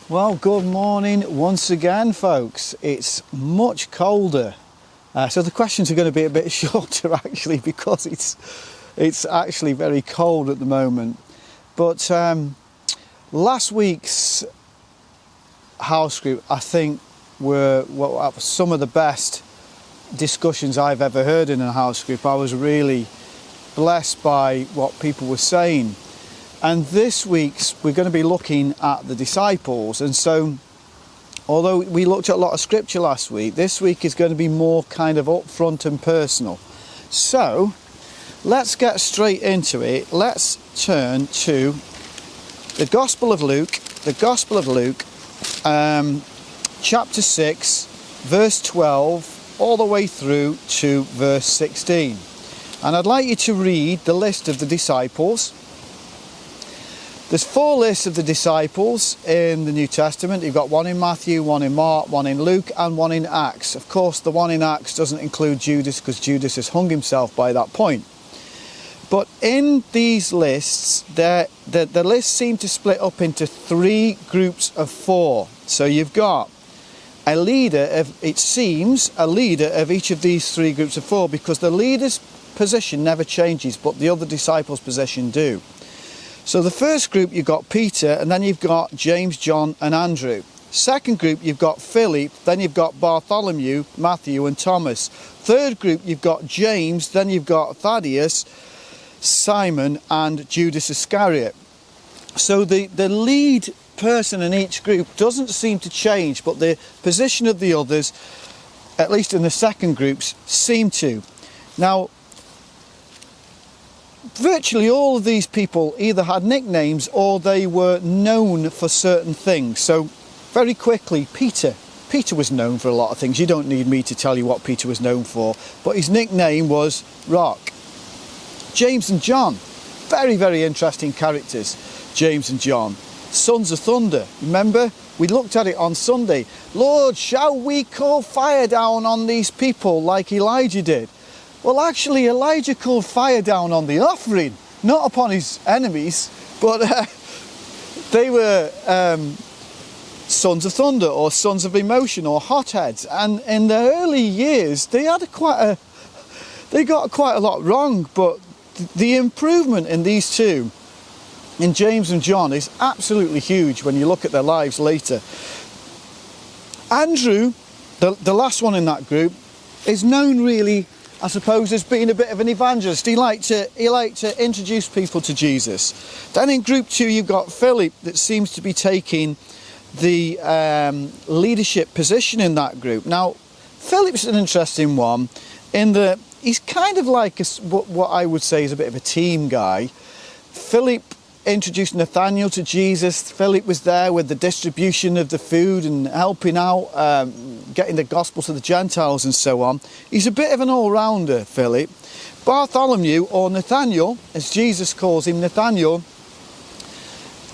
Well, good morning once again, folks. It's much colder, so the questions are going to be a bit shorter actually, because it's actually very cold at the moment. But last week's house group, I think, were some of the best discussions I've ever heard in a house group. I was really blessed by what people were saying. And this week's, we're going to be looking at the disciples. And so, although we looked at a lot of scripture last week, this week is going to be more kind of upfront and personal. So, let's get straight into it. Let's turn to the Gospel of Luke, chapter 6, verse 12, all the way through to verse 16. And I'd like you to read the list of the disciples. There's 4 lists of the disciples in the New Testament. You've got one in Matthew, one in Mark, one in Luke, and one in Acts. Of course, the one in Acts doesn't include Judas, because Judas has hung himself by that point. But in these lists, the lists seem to split up into 3 groups of 4. So you've got a leader of, it seems, a leader of each of these 3 groups of 4, because the leader's position never changes, but the other disciples' position do. So the first group, you've got Peter, and then you've got James, John and Andrew. Second group, you've got Philip, then you've got Bartholomew, Matthew and Thomas. Third group, you've got James, then you've got Thaddeus, Simon and Judas Iscariot. So the lead person in each group doesn't seem to change, but the position of the others, at least in the second groups, seem to. Now, virtually all of these people either had nicknames or they were known for certain things. So very quickly, Peter was known for a lot of things. You don't need me to tell you what Peter was known for, but his nickname was Rock. James and John, very, very interesting characters. James and John, sons of thunder. Remember, we looked at it on Sunday. Lord, shall we call fire down on these people like Elijah did? Well, actually, Elijah called fire down on the offering, not upon his enemies, but they were sons of thunder, or sons of emotion, or hotheads. And in their early years, they got quite a lot wrong. But the improvement in these two, in James and John, is absolutely huge when you look at their lives later. Andrew, the last one in that group, is known really, I suppose, as being a bit of an evangelist. He liked to introduce people to Jesus. Then in group 2, you've got Philip, that seems to be taking the leadership position in that group. Now, Philip's an interesting one in that he's kind of like what I would say is a bit of a team guy. Philip introduced Nathanael to Jesus. Philip was there with the distribution of the food and helping out, getting the gospel to the Gentiles and so on. He's a bit of an all-rounder, Philip. Bartholomew, or Nathanael, as Jesus calls him, Nathanael,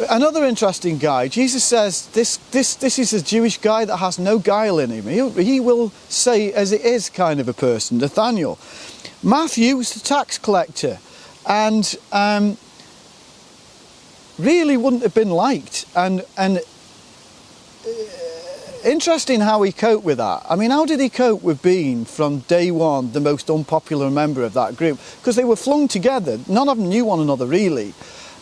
another interesting guy. Jesus says this is a Jewish guy that has no guile in him. He will say as it is kind of a person, Nathanael. Matthew is the tax collector, and really wouldn't have been liked, and interesting how he coped with that. I mean, how did he cope with being, from day one, the most unpopular member of that group? Because they were flung together. None of them knew one another really,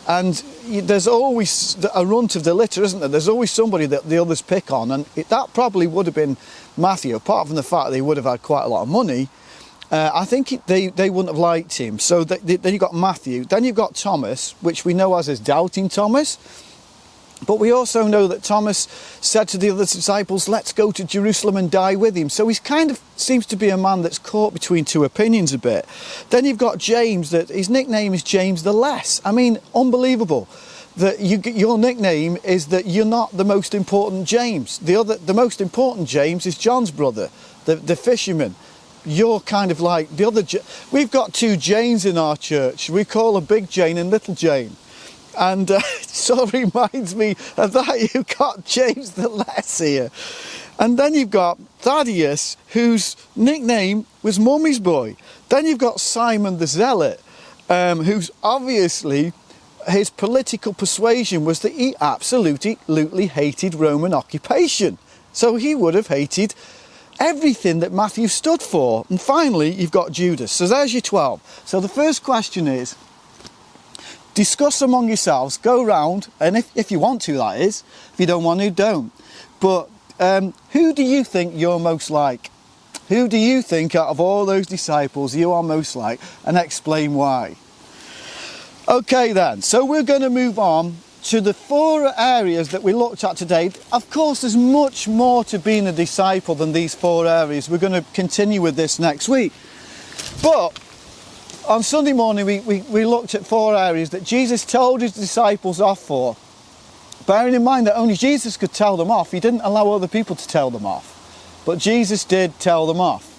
and there's always a runt of the litter, isn't there? There's always somebody that the others pick on, and that probably would have been Matthew, apart from the fact that they would have had quite a lot of money. I think they wouldn't have liked him. So then you've got Matthew. Then you've got Thomas, which we know as doubting Thomas. But we also know that Thomas said to the other disciples, let's go to Jerusalem and die with him. So he's kind of seems to be a man that's caught between 2 opinions a bit. Then you've got James, that his nickname is James the Less. I mean, unbelievable that your nickname is that you're not the most important James. The most important James is John's brother, the fisherman. You're kind of like the other. We've got 2 Janes in our church. We call a big Jane and little Jane. And it sort of reminds me of that. You've got James the Less here. And then you've got Thaddeus, whose nickname was Mummy's Boy. Then you've got Simon the Zealot, who's obviously his political persuasion was that he absolutely hated Roman occupation. So he would have hated everything that Matthew stood for. And finally, you've got Judas. So there's your 12. So the first question is, discuss among yourselves, go round, and if you want to, that is. If you don't want to, don't. But who do you think you're most like? Who do you think out of all those disciples you are most like? And explain why. Okay then, so we're going to move on to the 4 areas that we looked at today. Of course, there's much more to being a disciple than these 4 areas. We're going to continue with this next week. But on Sunday morning, we looked at 4 areas that Jesus told his disciples off for. Bearing in mind that only Jesus could tell them off. He didn't allow other people to tell them off. But Jesus did tell them off.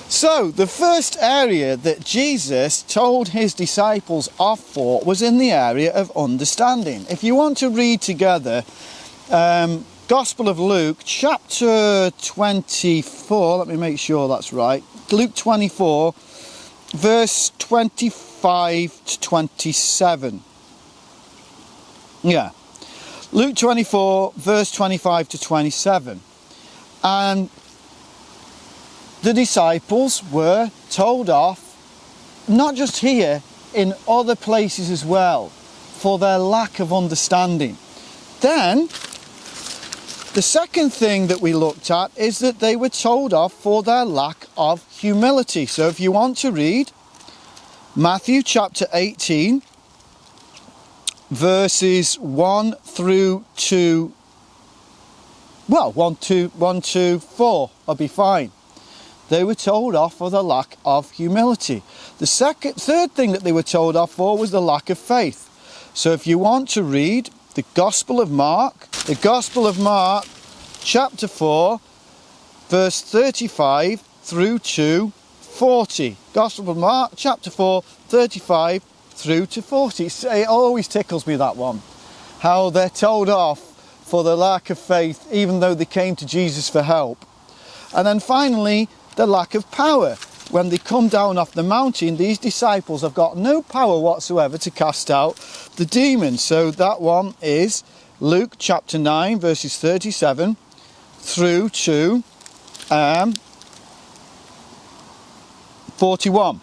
So, the first area that Jesus told his disciples off for was in the area of understanding. If you want to read together, Gospel of Luke, chapter 24, let me make sure that's right. Luke 24, verse 25 to 27. Yeah. Luke 24, verse 25 to 27. And the disciples were told off, not just here, in other places as well, for their lack of understanding. Then, the second thing that we looked at is that they were told off for their lack of humility. So if you want to read Matthew chapter 18, verses 1 through to, well, 1 to 4, I'll be fine. They were told off for the lack of humility. The third thing that they were told off for was the lack of faith. So if you want to read the Gospel of Mark chapter 4, verse 35 through to 40. Gospel of Mark chapter 4, 35 through to 40. It always tickles me, that one. How they're told off for the lack of faith, even though they came to Jesus for help. And then finally, the lack of power. When they come down off the mountain, these disciples have got no power whatsoever to cast out the demons. So that one is Luke chapter 9, verses 37 through to 41.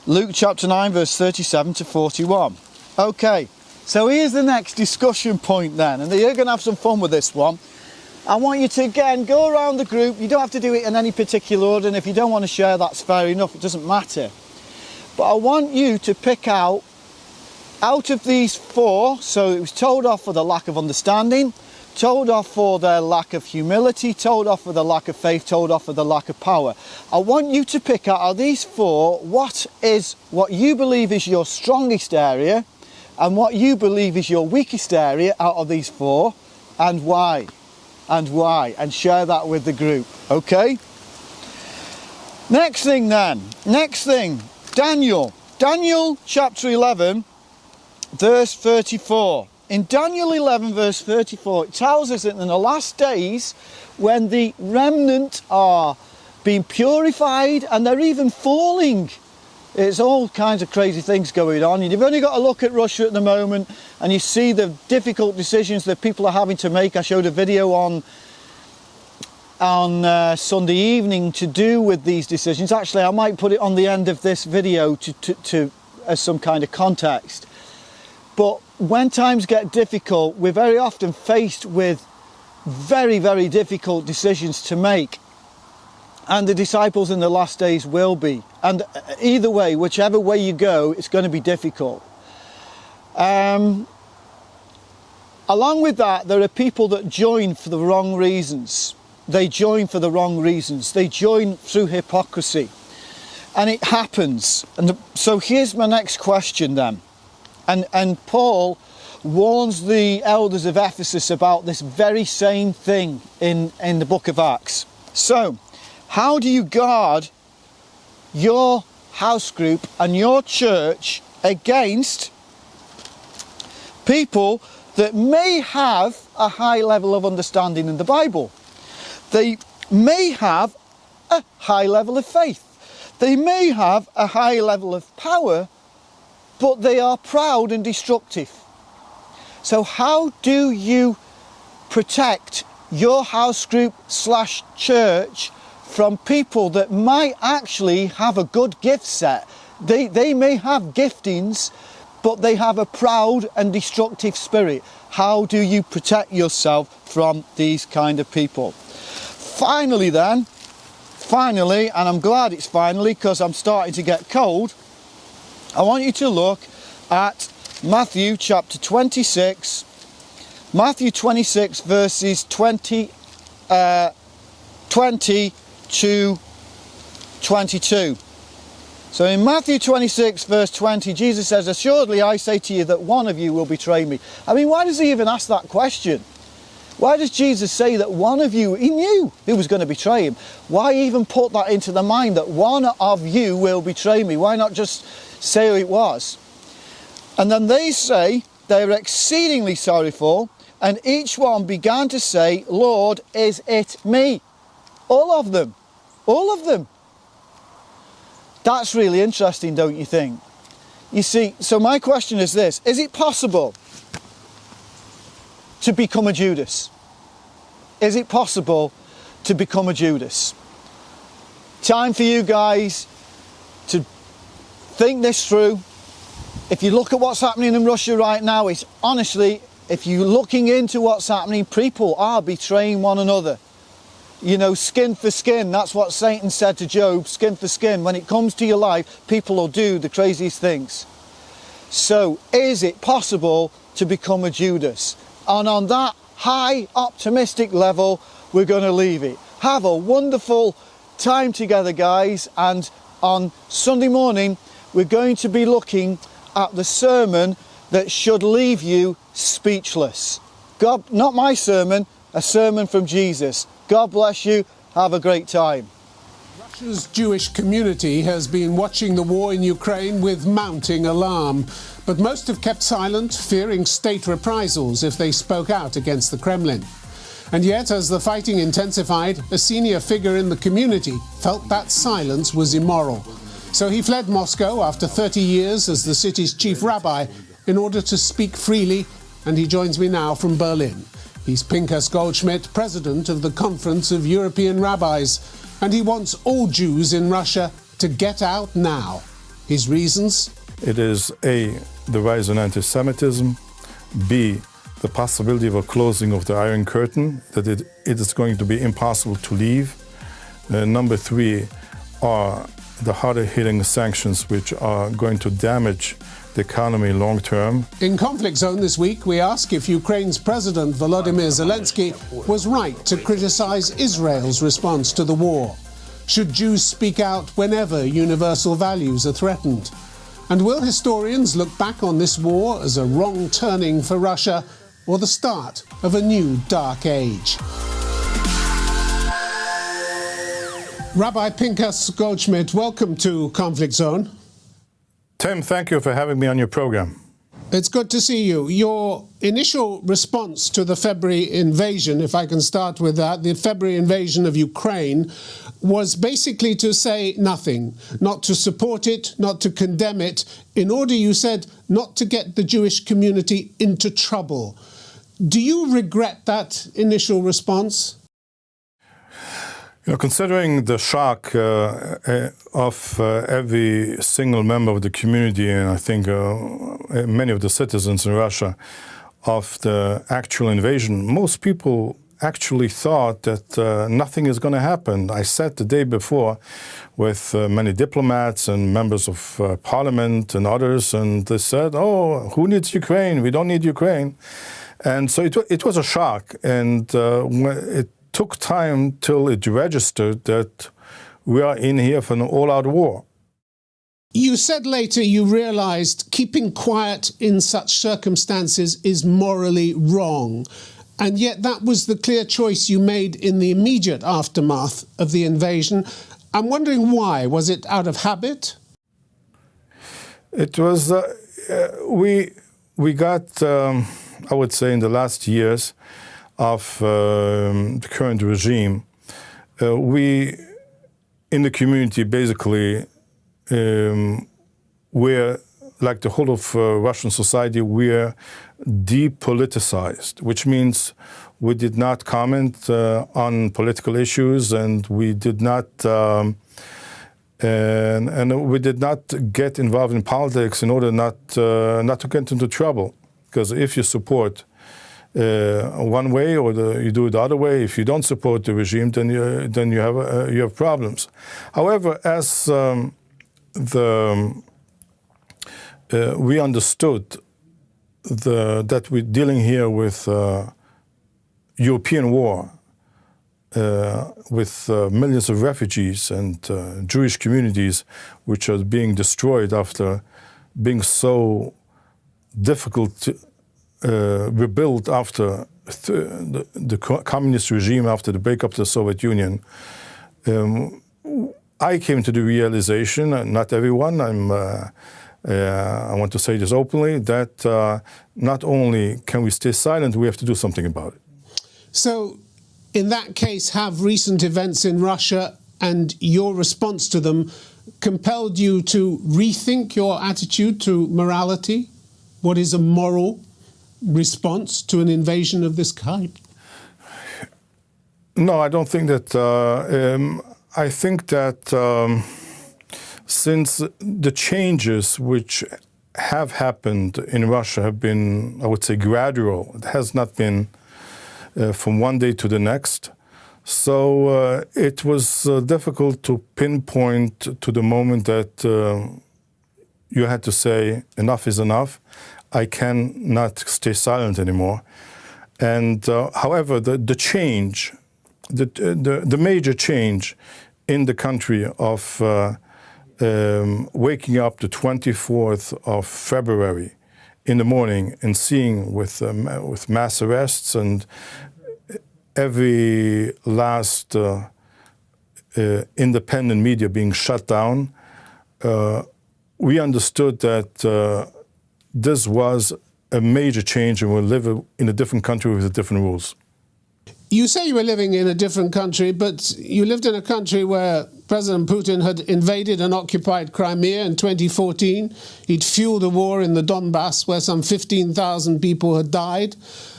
Luke chapter 9, verse 37 to 41. Okay, so here's the next discussion point then, and you're going to have some fun with this one. I want you to, again, go around the group. You don't have to do it in any particular order, and if you don't want to share, that's fair enough. It doesn't matter. But I want you to pick out of these 4, so it was told off for the lack of understanding, told off for their lack of humility, told off for the lack of faith, told off for the lack of power. I want you to pick out of these 4 what you believe is your strongest area and what you believe is your weakest area out of these 4, and why. And share that with the group, okay? Next thing, Daniel chapter 11, verse 34. In Daniel 11, verse 34, it tells us that in the last days, when the remnant are being purified and they're even falling, it's all kinds of crazy things going on. You've only got to look at Russia at the moment and you see the difficult decisions that people are having to make. I showed a video on Sunday evening to do with these decisions. Actually, I might put it on the end of this video to as some kind of context. But when times get difficult, we're very often faced with very, very difficult decisions to make. And the disciples in the last days will be. And either way, whichever way you go, it's going to be difficult. Along with that, there are people that join for the wrong reasons. They join for the wrong reasons. They join through hypocrisy. And it happens. And so here's my next question then. And Paul warns the elders of Ephesus about this very same thing in the book of Acts. So, how do you guard your house group and your church against people that may have a high level of understanding in the Bible? They may have a high level of faith. They may have a high level of power, but they are proud and destructive. So how do you protect your house group / church from people that might actually have a good gift set? They may have giftings, but they have a proud and destructive spirit. How do you protect yourself from these kind of people? Finally, and I'm glad it's finally because I'm starting to get cold, I want you to look at Matthew chapter 26, Matthew 26 verses 20 to 22. So in Matthew 26 verse 20, Jesus says, "Assuredly I say to you that one of you will betray me." I mean, why does he even ask that question? Why does Jesus say that one of you, he knew who was going to betray him? Why even put that into the mind that one of you will betray me? Why not just say who it was? And then they say they were exceedingly sorrowful, and each one began to say, "Lord, is it me?" All of them. All of them. That's really interesting, don't you think? You see, so my question is this: is it possible to become a Judas? Is it possible to become a Judas? Time for you guys to think this through. If you look at what's happening in Russia right now, it's honestly, if you're looking into what's happening, people are betraying one another. You know, skin for skin, that's what Satan said to Job, skin for skin. When it comes to your life, people will do the craziest things. So, is it possible to become a Judas? And on that high, optimistic level, we're going to leave it. Have a wonderful time together, guys. And on Sunday morning, we're going to be looking at the sermon that should leave you speechless. God, not my sermon, a sermon from Jesus. God bless you. Have a great time. Russia's Jewish community has been watching the war in Ukraine with mounting alarm, but most have kept silent, fearing state reprisals if they spoke out against the Kremlin. And yet, as the fighting intensified, a senior figure in the community felt that silence was immoral. So he fled Moscow after 30 years as the city's chief rabbi in order to speak freely, and he joins me now from Berlin. He's Pinchas Goldschmidt, president of the Conference of European Rabbis, and he wants all Jews in Russia to get out now. His reasons? It is A, the rise in anti-Semitism, B, the possibility of a closing of the Iron Curtain, that it is going to be impossible to leave. Number 3 are the harder-hitting sanctions which are going to damage the economy long term. In Conflict Zone this week, we ask if Ukraine's President Volodymyr Zelensky was right to criticize Israel's response to the war. Should Jews speak out whenever universal values are threatened? And will historians look back on this war as a wrong turning for Russia or the start of a new dark age? Rabbi Pinchas Goldschmidt, welcome to Conflict Zone. Tim, thank you for having me on your program. It's good to see you. Your initial response to the February invasion, if I can start with that, the February invasion of Ukraine, was basically to say nothing, not to support it, not to condemn it, in order, you said, not to get the Jewish community into trouble. Do you regret that initial response? You know, considering the shock of every single member of the community, and I think many of the citizens in Russia, of the actual invasion, most people actually thought that nothing is going to happen. I sat the day before with many diplomats and members of parliament and others, and they said, "Oh, who needs Ukraine? We don't need Ukraine." And so it was a shock, and it took time till it registered that we are in here for an all-out war. You said later you realized keeping quiet in such circumstances is morally wrong. And yet that was the clear choice you made in the immediate aftermath of the invasion. I'm wondering why. Was it out of habit? It was, we got, I would say in the last years of the current regime, we in the community basically were like the whole of Russian society, we're depoliticized, which means we did not comment on political issues, and we did not and we did not get involved in politics in order not to get into trouble. Because if you support one way or you do it the other way, if you don't support the regime, then you have problems. However, as we understood that we're dealing here with European war, with millions of refugees and Jewish communities which are being destroyed after being so difficult to rebuild after the communist regime, after the breakup of the Soviet Union. I came to the realization, not everyone, I want to say this openly, that not only can we stay silent, we have to do something about it. So, in that case, have recent events in Russia and your response to them compelled you to rethink your attitude to morality? What is a moral response to an invasion of this kind? No, I don't think that. I think that since the changes which have happened in Russia have been, I would say, gradual. It has not been from one day to the next. So it was difficult to pinpoint to the moment that you had to say enough is enough. I cannot stay silent anymore. And however, the change, the major change in the country of waking up the 24th of February in the morning and seeing with mass arrests and every last independent media being shut down, we understood that this was a major change and we live in a different country with different rules. You say you were living in a different country, but you lived in a country where President Putin had invaded and occupied Crimea in 2014. He'd fueled a war in the Donbass where some 15,000 people had died.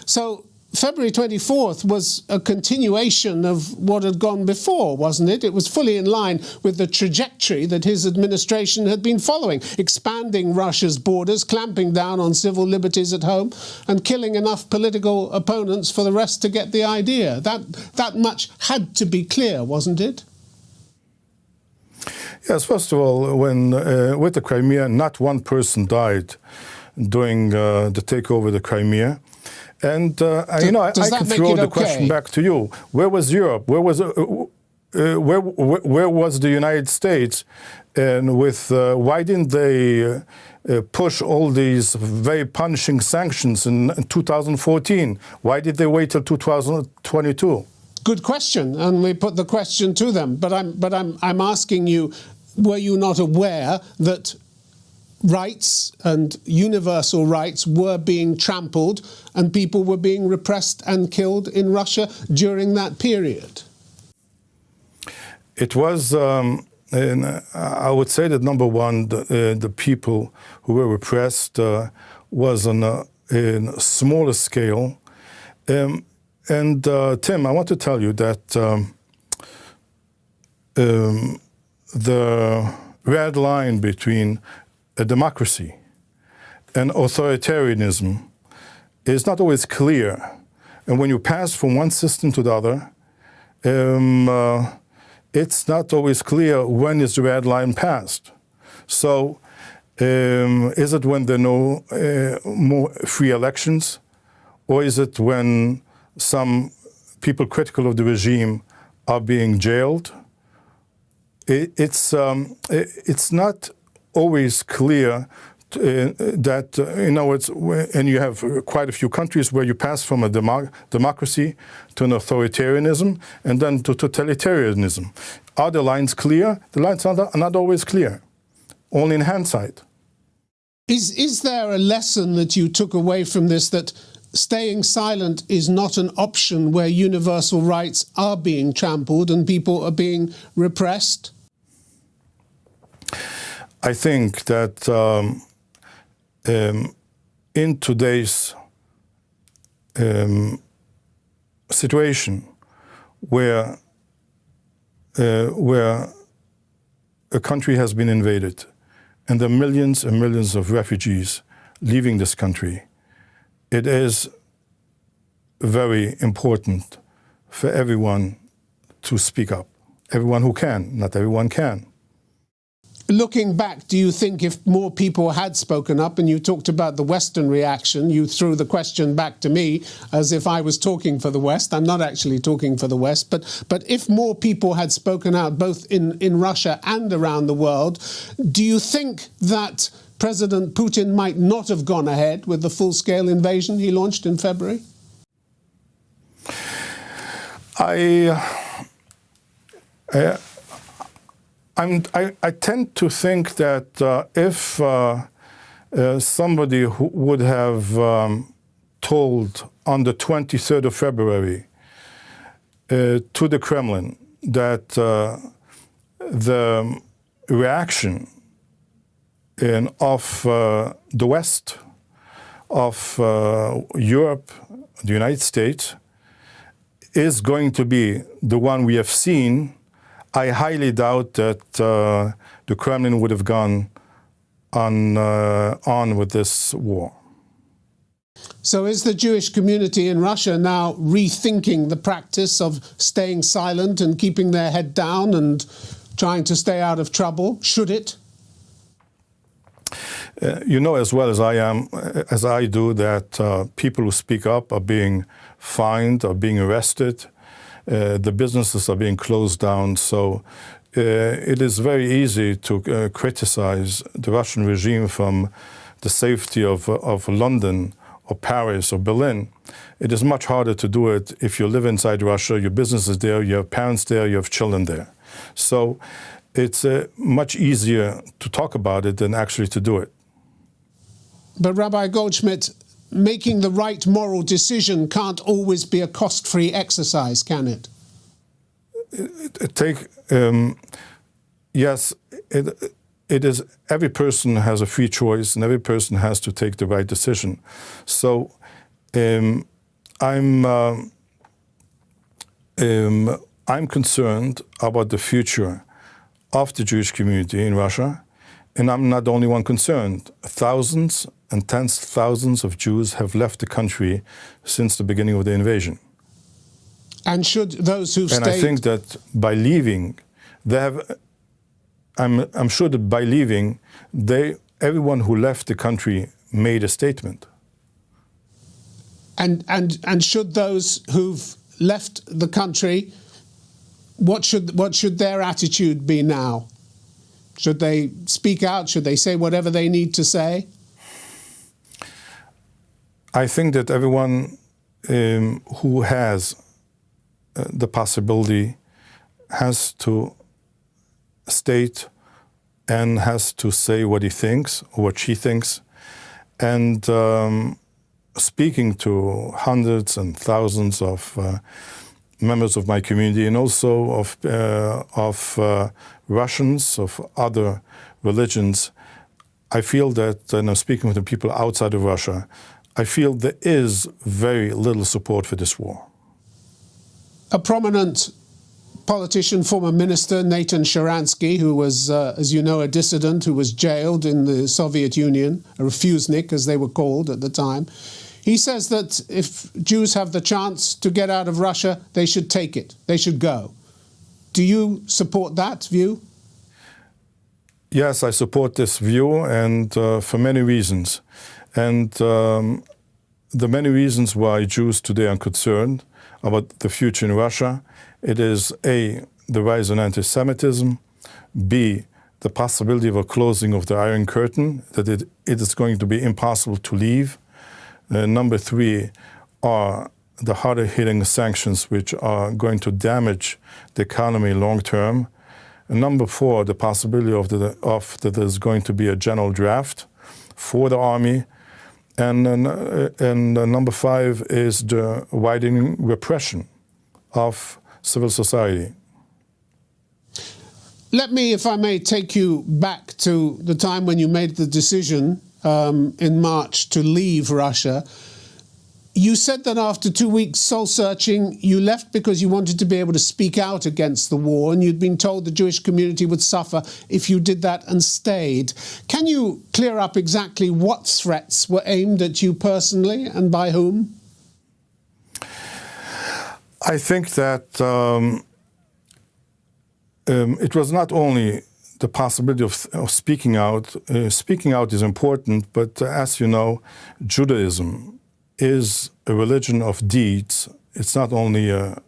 So February 24th was a continuation of what had gone before, wasn't it? It was fully in line with the trajectory that his administration had been following, expanding Russia's borders, clamping down on civil liberties at home, and killing enough political opponents for the rest to get the idea. That much had to be clear, wasn't it? Yes, first of all, when with the Crimea, not one person died during the takeover of the Crimea. And I can throw the question back to you. Where was Europe? Where was the United States? And why didn't they push all these very punishing sanctions in 2014? Why did they wait till 2022? Good question, and we put the question to them. But I'm asking you, were you not aware that rights and universal rights were being trampled and people were being repressed and killed in Russia during that period? It was, and I would say that number one, the people who were repressed was on a smaller scale. And Tim, I want to tell you that the red line between a democracy and authoritarianism is not always clear. And when you pass from one system to the other, it's not always clear when is the red line passed. So is it when there are no more free elections? Or is it when some people critical of the regime are being jailed? It's not always clear that, in other words, and you have quite a few countries where you pass from a democracy to an authoritarianism and then to totalitarianism. Are the lines clear? The lines are not always clear, only in hindsight. Is there a lesson that you took away from this, that staying silent is not an option where universal rights are being trampled and people are being repressed? I think that in today's situation where a country has been invaded and there are millions and millions of refugees leaving this country, it is very important for everyone to speak up. Everyone who can, not everyone can. Looking back, do you think if more people had spoken up, and you talked about the Western reaction, you threw the question back to me as if I was talking for the West. I'm not actually talking for the West, but if more people had spoken out, both in Russia and around the world, do you think that President Putin might not have gone ahead with the full-scale invasion he launched in February? I tend to think that if somebody who would have told on the 23rd of February to the Kremlin that the reaction of the West, of Europe, the United States, is going to be the one we have seen, I highly doubt that the Kremlin would have gone on with this war. So is the Jewish community in Russia now rethinking the practice of staying silent and keeping their head down and trying to stay out of trouble? Should it? You know as well as I do, that people who speak up are being fined, are being arrested. The businesses are being closed down, so it is very easy to criticize the Russian regime from the safety of London or Paris or Berlin. It is much harder to do it if you live inside Russia, your business is there, you have parents there, you have children there. So it's much easier to talk about it than actually to do it. But Rabbi Goldschmidt, making the right moral decision can't always be a cost-free exercise, can it? Yes, it is. Every person has a free choice, and every person has to take the right decision. So, I'm concerned about the future of the Jewish community in Russia, and I'm not the only one concerned. Thousands and tens of thousands of Jews have left the country since the beginning of the invasion. And should those who've stayed... And I think that by leaving, they have... I'm sure that by leaving, everyone who left the country made a statement. And should those who've left the country, what should their attitude be now? Should they speak out? Should they say whatever they need to say? I think that everyone who has the possibility has to state and has to say what he thinks or what she thinks. And speaking to hundreds and thousands of members of my community and also of Russians, of other religions, I feel that, and I'm speaking with the people outside of Russia, I feel there is very little support for this war. A prominent politician, former minister, Nathan Sharansky, who was, as you know, a dissident who was jailed in the Soviet Union, a refusnik, as they were called at the time, he says that if Jews have the chance to get out of Russia, they should take it. They should go. Do you support that view? Yes, I support this view, and for many reasons. And the many reasons why Jews today are concerned about the future in Russia, it is A, the rise in anti-Semitism, B, the possibility of a closing of the Iron Curtain, that it is going to be impossible to leave. Number 3 are the harder hitting sanctions which are going to damage the economy long term. And number 4, the possibility that there's going to be a general draft for the army. And number 5 is the widening repression of civil society. Let me, if I may, take you back to the time when you made the decision in March to leave Russia. You said that after 2 weeks soul-searching, you left because you wanted to be able to speak out against the war, and you'd been told the Jewish community would suffer if you did that and stayed. Can you clear up exactly what threats were aimed at you personally and by whom? I think that it was not only the possibility of speaking out. Speaking out is important, but as you know, Judaism is a religion of deeds. It's not only a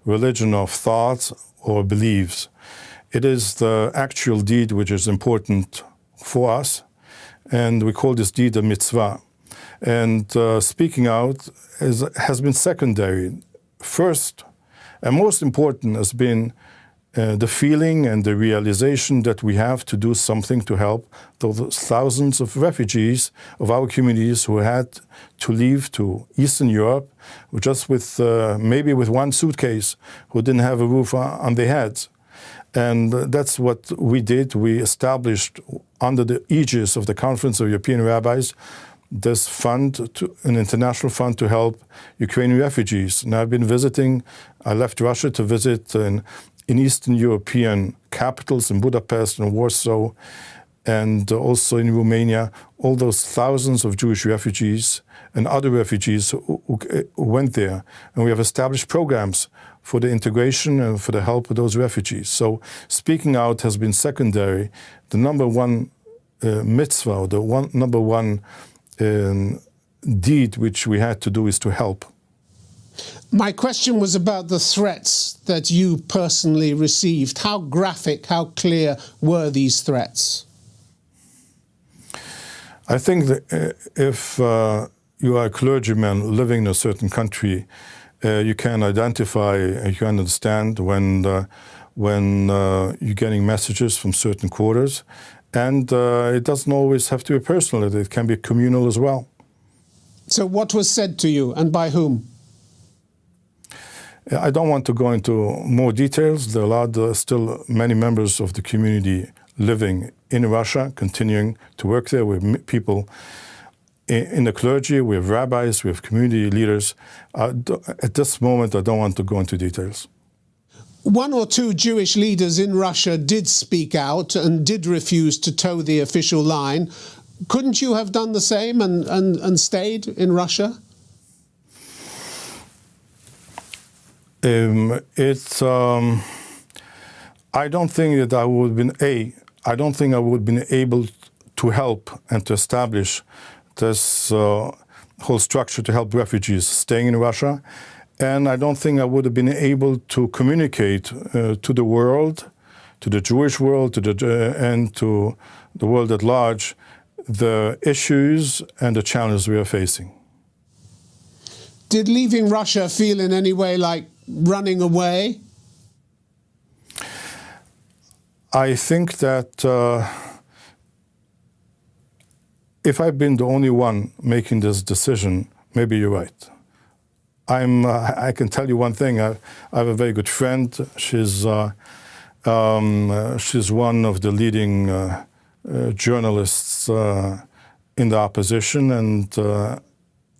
religion of thoughts or beliefs. It is the actual deed which is important for us, and we call this deed a mitzvah. And speaking out has been secondary. First and most important has been the feeling and the realization that we have to do something to help those thousands of refugees of our communities who had to leave to Eastern Europe, just with maybe with one suitcase, who didn't have a roof on their heads. And that's what we did. We established, under the aegis of the Conference of European Rabbis, this fund, an international fund to help Ukrainian refugees. And I've been visiting, I left Russia to visit in Eastern European capitals, in Budapest and Warsaw, and also in Romania, all those thousands of Jewish refugees and other refugees who went there. And we have established programs for the integration and for the help of those refugees. So speaking out has been secondary. The number one mitzvah, number one deed which we had to do is to help. My question was about the threats that you personally received. How graphic, how clear were these threats? I think that if you are a clergyman living in a certain country, you can identify, you can understand when you're getting messages from certain quarters. And it doesn't always have to be personal, it can be communal as well. So what was said to you and by whom? I don't want to go into more details. There are still many members of the community living in Russia, continuing to work there. We have people in the clergy, we have rabbis, we have community leaders. At this moment, I don't want to go into details. One or two Jewish leaders in Russia did speak out and did refuse to toe the official line. Couldn't you have done the same and stayed in Russia? I don't think that I would have been I don't think I would have been able to help and to establish this whole structure to help refugees staying in Russia. And I don't think I would have been able to communicate to the world, to the Jewish world, and to the world at large, the issues and the challenges we are facing. Did leaving Russia feel in any way like running away? I think that if I've been the only one making this decision, maybe you're right. I can tell you one thing. I have a very good friend. She's one of the leading journalists in the opposition, and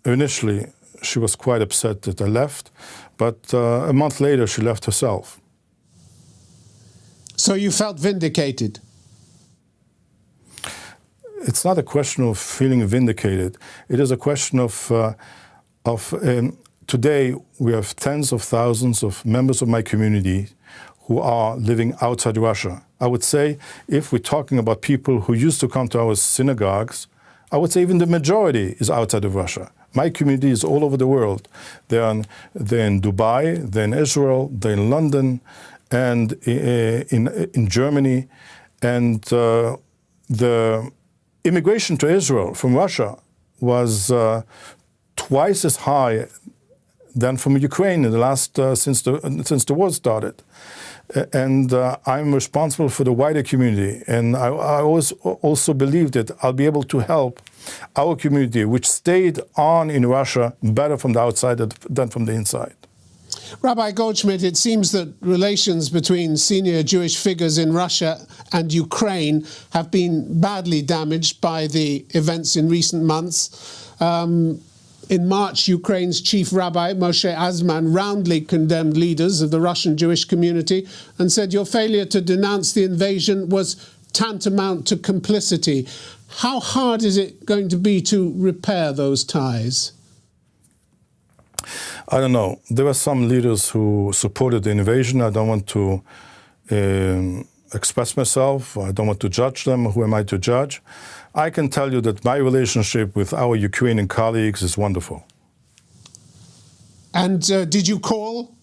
initially she was quite upset that I left, but a month later she left herself. So you felt vindicated? It's not a question of feeling vindicated. It is a question of today we have tens of thousands of members of my community who are living outside Russia. I would say if we're talking about people who used to come to our synagogues, I would say even the majority is outside of Russia. My community is all over the world. They're in Dubai, they're in Israel, they're in London, and in Germany. And the immigration to Israel from Russia was twice as high than from Ukraine in the last since the war started. And I'm responsible for the wider community. And I always also believe that I'll be able to help our community, which stayed on in Russia, better from the outside than from the inside. Rabbi Goldschmidt, it seems that relations between senior Jewish figures in Russia and Ukraine have been badly damaged by the events in recent months. In March, Ukraine's chief rabbi, Moshe Azman, roundly condemned leaders of the Russian Jewish community and said your failure to denounce the invasion was tantamount to complicity. How hard is it going to be to repair those ties? I don't know. There were some leaders who supported the invasion. I don't want to express myself. I don't want to judge them. Who am I to judge? I can tell you that my relationship with our Ukrainian colleagues is wonderful. And did you call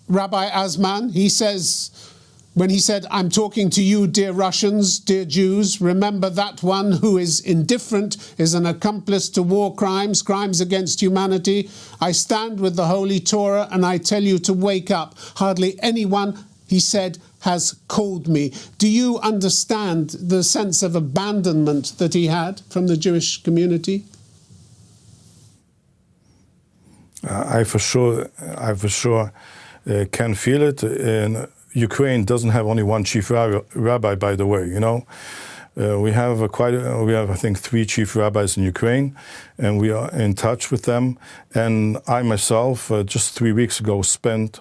Rabbi Azman? He says, when he said, I'm talking to you, dear Russians, dear Jews, remember that one who is indifferent is an accomplice to war crimes, crimes against humanity. I stand with the Holy Torah and I tell you to wake up. Hardly anyone, he said, has called me. Do you understand the sense of abandonment that he had from the Jewish community? I for sure can feel it. And Ukraine doesn't have only one chief rabbi, by the way. You know, we have I think 3 chief rabbis in Ukraine, and we are in touch with them. And I myself, just 3 weeks ago, spent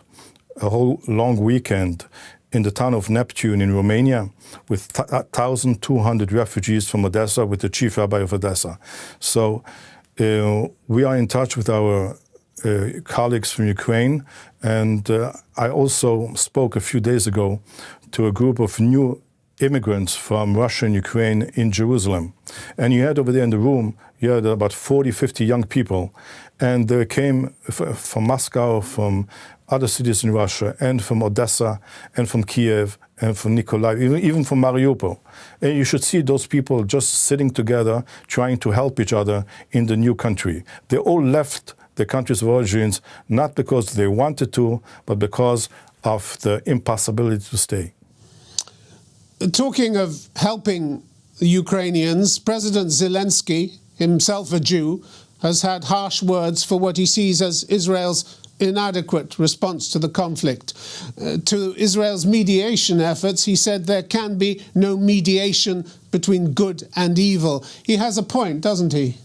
a whole long weekend in the town of Neptune in Romania with 1,200 refugees from Odessa with the chief rabbi of Odessa. So we are in touch with our colleagues from Ukraine, and I also spoke a few days ago to a group of new immigrants from Russia and Ukraine in Jerusalem. And you had over there in the room, you had about 40, 50 young people, and they came from Moscow, from other cities in Russia, and from Odessa, and from Kiev, and from Nikolaev, even from Mariupol. And you should see those people just sitting together, trying to help each other in the new country. They all left the countries of origins, not because they wanted to, but because of the impossibility to stay. Talking of helping the Ukrainians, President Zelensky, himself a Jew, has had harsh words for what he sees as Israel's inadequate response to the conflict. To Israel's mediation efforts, he said there can be no mediation between good and evil. He has a point, doesn't he?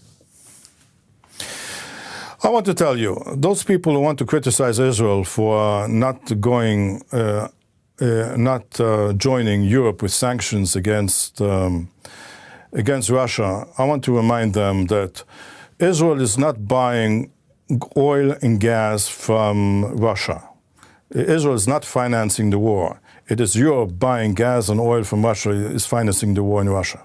I want to tell you, those people who want to criticize Israel for not joining Europe with sanctions against Russia, I want to remind them that Israel is not buying oil and gas from Russia. Israel is not financing the war. It is Europe buying gas and oil from Russia is financing the war in Russia.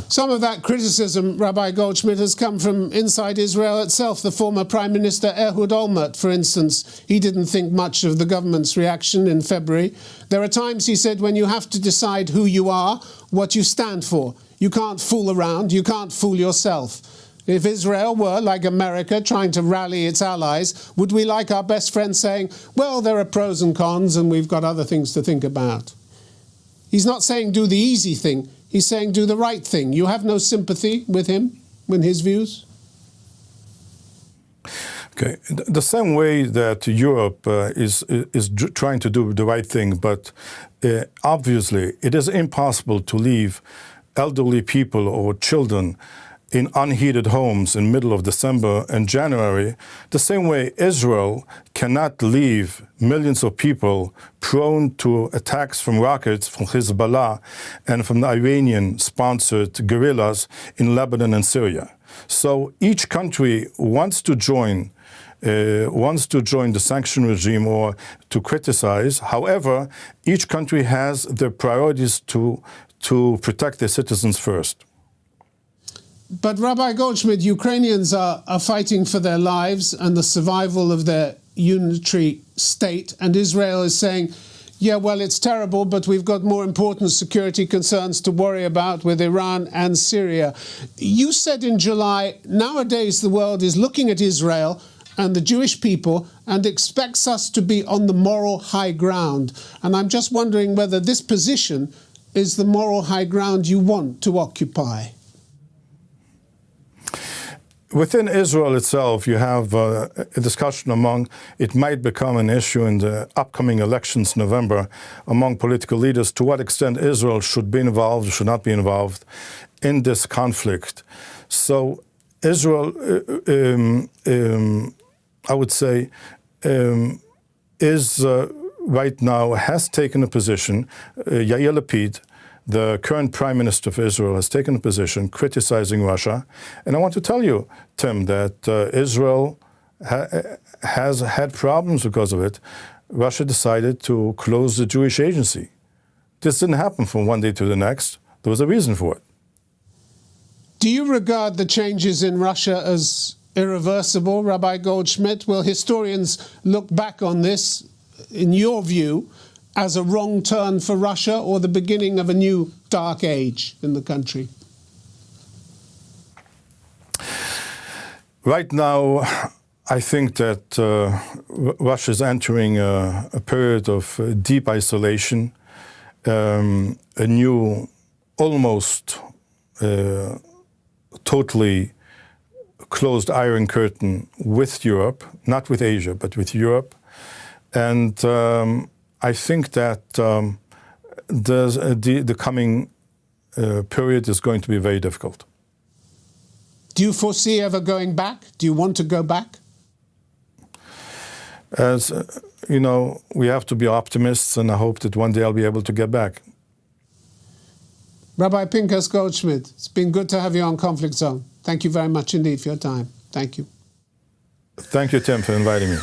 Some of that criticism, Rabbi Goldschmidt, has come from inside Israel itself. The former Prime Minister Ehud Olmert, for instance, he didn't think much of the government's reaction in February. There are times, he said, when you have to decide who you are, what you stand for. You can't fool around, you can't fool yourself. If Israel were, like America, trying to rally its allies, would we like our best friend saying, well, there are pros and cons and we've got other things to think about? He's not saying do the easy thing. He's saying do the right thing. You have no sympathy with him, with his views? Okay, the same way that Europe is trying to do the right thing, but obviously it is impossible to leave elderly people or children in unheated homes in middle of December and January, the same way Israel cannot leave millions of people prone to attacks from rockets from Hezbollah and from the Iranian-sponsored guerrillas in Lebanon and Syria. So each country wants to join the sanction regime or to criticize. However, each country has their priorities to protect their citizens first. But Rabbi Goldschmidt, Ukrainians are fighting for their lives and the survival of their unitary state, and Israel is saying, yeah, well, it's terrible, but we've got more important security concerns to worry about with Iran and Syria. You said in July, nowadays the world is looking at Israel and the Jewish people and expects us to be on the moral high ground. And I'm just wondering whether this position is the moral high ground you want to occupy. Within Israel itself, you have a discussion among, it might become an issue in the upcoming elections in November among political leaders, to what extent Israel should be involved, should not be involved in this conflict. So Israel, I would say, is right now has taken a position. Yair Lapid, the current Prime Minister of Israel, has taken a position criticizing Russia. And I want to tell you, Tim, that Israel has had problems because of it. Russia decided to close the Jewish agency. This didn't happen from one day to the next. There was a reason for it. Do you regard the changes in Russia as irreversible, Rabbi Goldschmidt? Will historians look back on this, in your view, as a wrong turn for Russia or the beginning of a new dark age in the country? Right now, I think that Russia is entering a period of deep isolation, a new, almost totally closed iron curtain with Europe, not with Asia, but with Europe. And I think that the coming period is going to be very difficult. Do you foresee ever going back? Do you want to go back? As you know, we have to be optimists, and I hope that one day I'll be able to get back. Rabbi Pinchas Goldschmidt, it's been good to have you on Conflict Zone. Thank you very much indeed for your time. Thank you. Thank you, Tim, for inviting me.